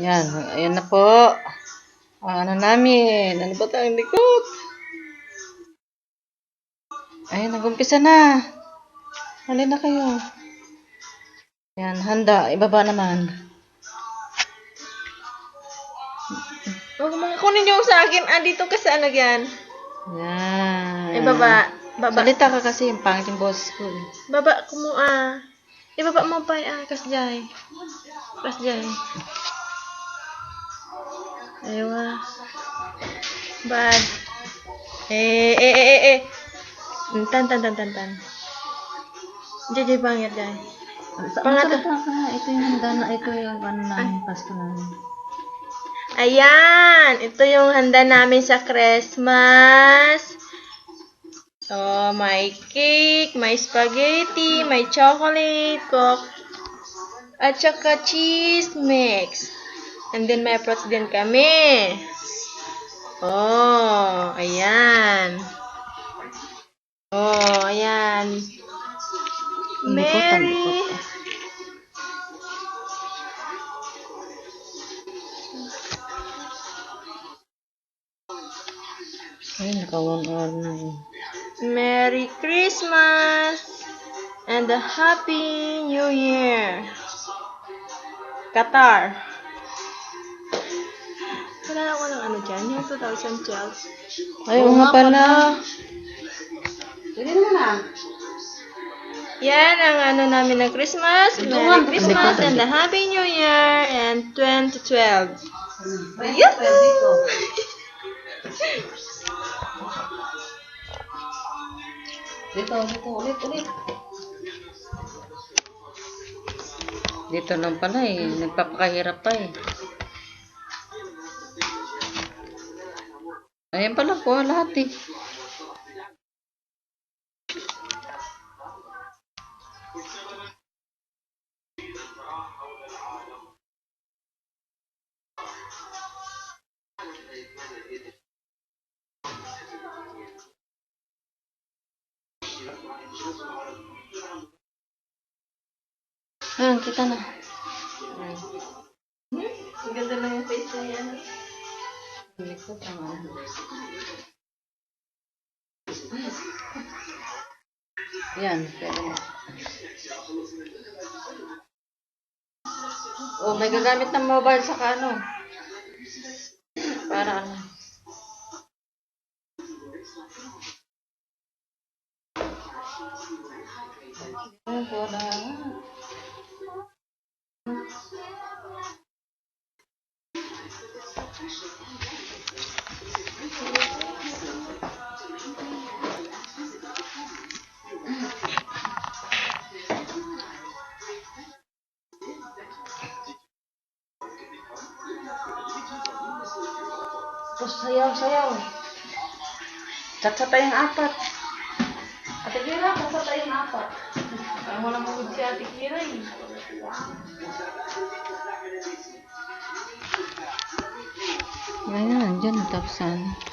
Yan, ayan na po. Ano namin? Ano ba tayong likod? Ayan, nag-umpisa na. Halin na kayo. Yan, handa. Ibaba naman. Huwag mong kunin yung sa akin. Dito ka sa ano yan. Yan. Ibaba. Baba. Salita ka kasi yung pangit yung boses ko. Baba ko mo Ibaba mo pa kasjay. Kasjay. Ayaw Bad. Tan. Jay pangit jay. Pangat ka. Ito yung handa na. Ito yung ano namin. Pasko namin. Ayan. Ito yung handa namin sa Christmas. So, may cake, may spaghetti, may chocolate, coke, at saka cheese mix. And then, may fruits din kami. Oh, ayan. Oh, ayan. Merry. Ay, naka-1 hour na eh. Merry Christmas and a Happy New Year. Qatar. Wala na ako ng ano dyan, yung 2012. Ay, nga pala. Sige naman ah. Yan ang ano namin ng Christmas. Merry Christmas and a Happy New Year and 2012. Yahoo! Dito, ulit. Dito lang pala eh. Nagpapakahirap pa eh. Ayan pala po lahat eh. Ayan, kita na. Ang ganda lang yung face na yan. Likod naman. Yan, pwede na. Oh, may gagamit ng mobile sa ano. Para ano. Ayan po na. Tapos sayaw. Tsaka tayong 4. Ate Kira, tsaka tayong 4. Parang walang mugod si Ate Kira eh. Ayan, dyan. Tapos ano.